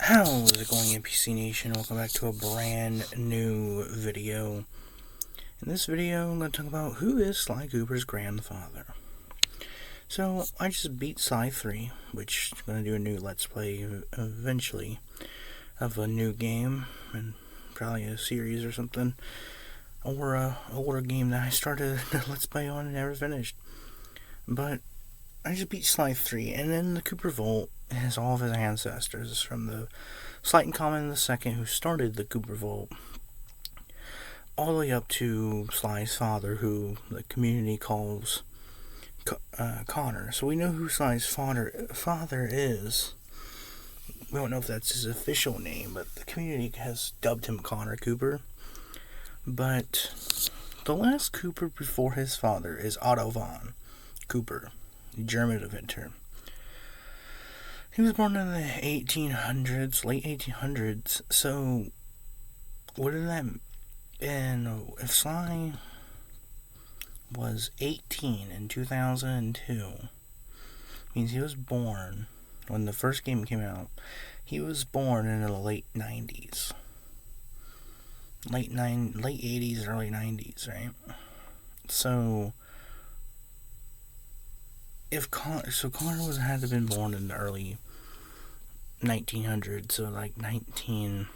How's it going, NPC Nation? Welcome back to a brand new video. In this video, I'm going to talk about who is Sly Cooper's grandfather. So, I just beat Sly 3, which I'm going to do a new Let's Play eventually of a new game, and probably a series or something, or a older game that I started a Let's Play on and never finished. But I just beat Sly 3, and then the Cooper Vault has all of his ancestors, from the Slight and Common II, who started the Cooper Vault, all the way up to Sly's father, who the community calls Connor. So we know who Sly's father is. We don't know if that's his official name, but the community has dubbed him Connor Cooper. But the last Cooper before his father is Otto von Cooper, the German inventor. He was born in the 1800s, late 1800s, so what did that, and if Sly was 18 in 2002, means he was born, when the first game came out, he was born in the late 90s. Late 80s, early 90s, right? So Connor had to have been born in the early 1900s, so like 1950s or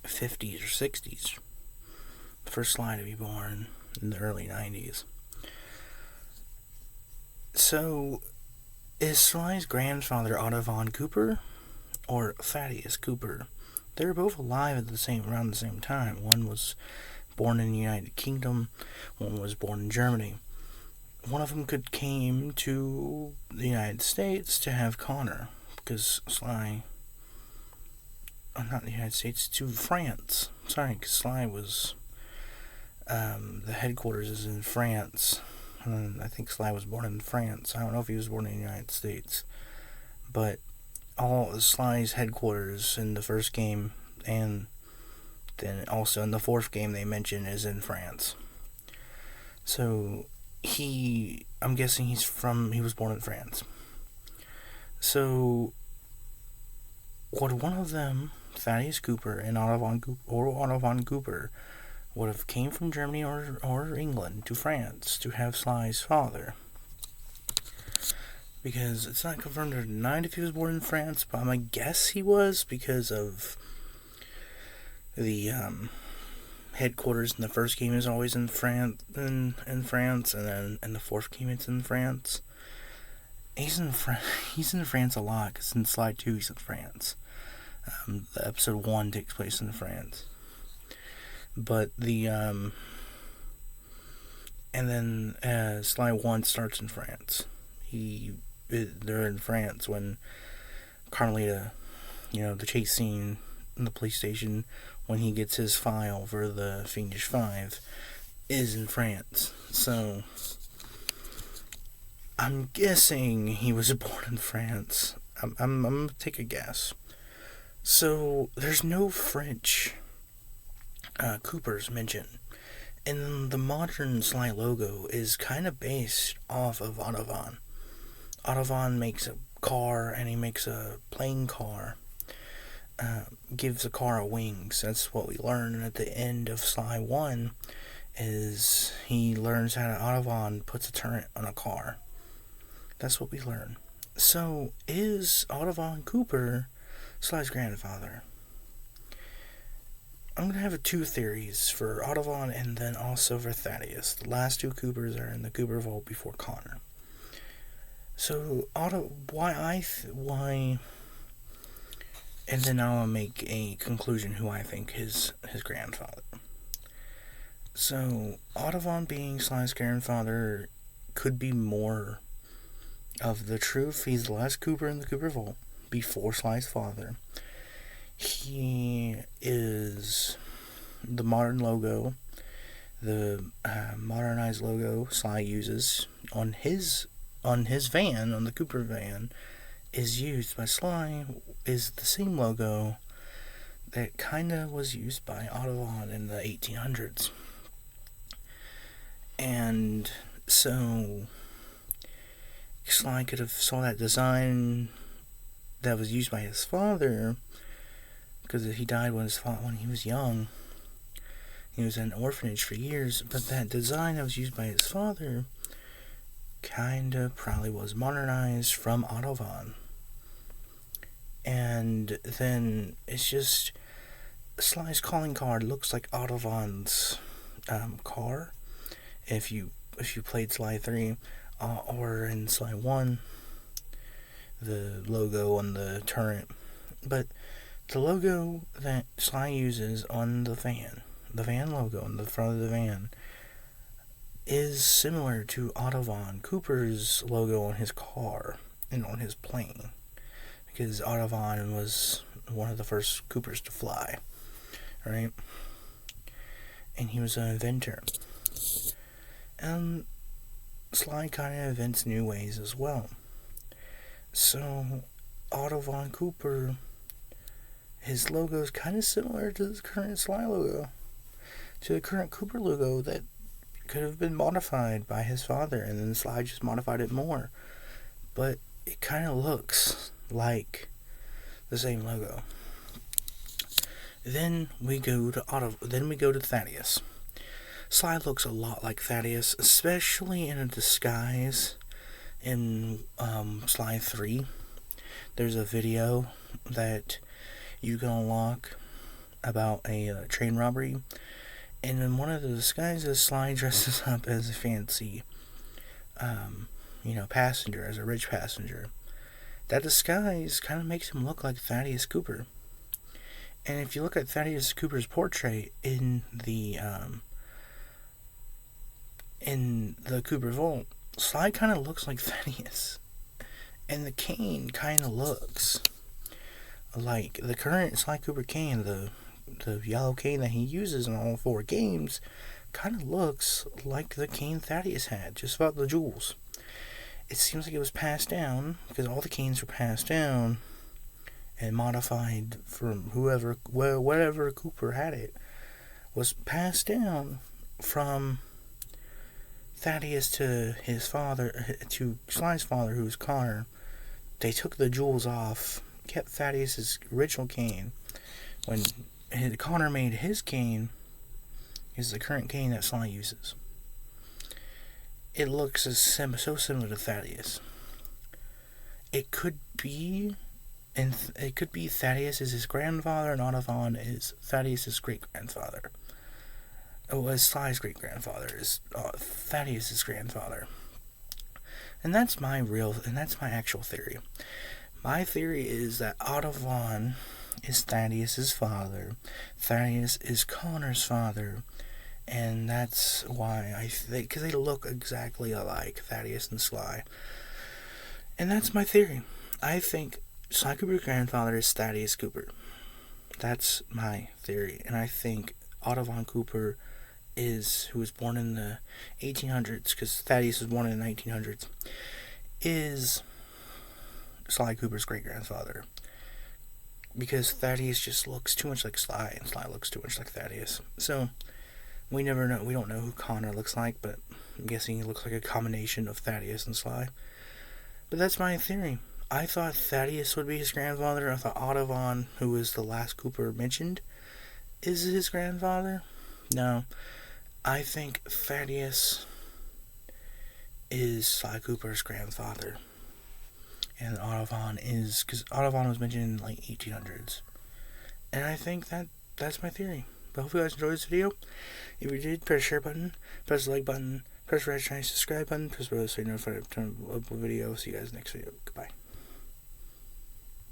60s. The first Sly to be born in the early 90s. So, is Sly's grandfather Otto von Cooper or Thaddeus Cooper? They were both alive at around the same time. One was born in the United Kingdom, one was born in Germany. One of them came to the United States to have Connor, because Sly, not the United States, to France. Sorry, because Sly was, the headquarters is in France, and I think Sly was born in France. I don't know if he was born in the United States, but all Sly's headquarters in the first game, and then also in the fourth game they mention, is in France. So I'm guessing he was born in France. So, would one of them, Thaddeus Cooper and Otto von Cooper, would have came from Germany or England to France to have Sly's father? Because it's not confirmed or denied if he was born in France, but I'm gonna guess he was, because of the headquarters in the first game is always in France, and then in the fourth game it's in France. He's in France a lot, because in Sly 2 he's in France. The episode 1 takes place in France. But and then Sly 1 starts in France. They're in France when Carmelita, the chase scene in the police station, when he gets his file for the Fiendish Five, is in France. So I'm guessing he was born in France. I'm gonna take a guess. So there's no French Coopers mentioned, and the modern Sly logo is kind of based off of Otto von. Otto von makes a car, and he makes a plane car. Gives a car wings. That's what we learn at the end of Sly 1, is he learns how Otto von puts a turret on a car. That's what we learn. So, is Otto von Cooper Sly's grandfather? I'm going to have two theories for Otto von and then also for Thaddeus. The last two Coopers are in the Cooper Vault before Connor. So, why... And then I'll make a conclusion who I think is his grandfather. So, Otto von being Sly's grandfather could be more of the truth. He's the last Cooper in the Cooper Vault before Sly's father. He is the modern logo, the modernized logo Sly uses on his van, on the Cooper van, is used by Sly, is the same logo that kinda was used by Otto von in the 1800s. And so Sly could have saw that design that was used by his father, because he died when he was young. He was in an orphanage for years, but that design that was used by his father kinda probably was modernized from Autobahn. And then it's just Sly's calling card looks like Autobahn's car. If you played Sly 3 or in Sly 1, the logo on the turret. But the logo that Sly uses on the van logo on the front of the van, is similar to Autobahn Cooper's logo on his car and on his plane, because Autobahn was one of the first Coopers to fly, right? And he was an inventor. And Sly kind of invents new ways as well. So, Autobahn Cooper, his logo is kind of similar to the current Sly logo, to the current Cooper logo that could have been modified by his father, and then Sly just modified it more. But it kind of looks like the same logo. Then we go to Thaddeus. Sly looks a lot like Thaddeus, especially in a disguise in Sly 3. There's a video that you can unlock about a train robbery, and in one of the disguises, Sly dresses up as a fancy, passenger, as a rich passenger. That disguise kind of makes him look like Thaddeus Cooper. And if you look at Thaddeus Cooper's portrait in the Cooper Vault, Sly kind of looks like Thaddeus. And the cane kind of looks like the current Sly Cooper cane, the yellow cane that he uses in all 4 games, kind of looks like the cane Thaddeus had, just about the jewels. It seems like it was passed down, because all the canes were passed down and modified from whatever Cooper had it, was passed down from Thaddeus to his father, to Sly's father, who was Connor. They took the jewels off, kept Thaddeus' original cane. When Connor made his cane, is the current cane that Sly uses. It looks so similar to Thaddeus. It could be Thaddeus is his grandfather, and Autobahn is Thaddeus' great-grandfather. As Sly's great-grandfather is Thaddeus' grandfather. And that's my actual theory. My theory is that Autobahn is Thaddeus' father, Thaddeus is Connor's father, and that's why because they look exactly alike, Thaddeus and Sly. And that's my theory. I think Sly Cooper's grandfather is Thaddeus Cooper. That's my theory. And I think Autobahn Cooper who was born in the 1800s, because Thaddeus was born in the 1900s, is Sly Cooper's great-grandfather. Because Thaddeus just looks too much like Sly, and Sly looks too much like Thaddeus. So, we never know. We don't know who Connor looks like, but I'm guessing he looks like a combination of Thaddeus and Sly. But that's my theory. I thought Thaddeus would be his grandfather. I thought Autobahn, who was the last Cooper mentioned, is his grandfather. No. I think Thaddeus is Sly Cooper's grandfather. And Autobahn is, because Autobahn was mentioned in like 1800s. And I think that's my theory. But hope you guys enjoyed this video. If you did, press the share button, press the like button, press the red shiny subscribe button, press the bell so you're notified every time I upload a video. See you guys next video. Goodbye.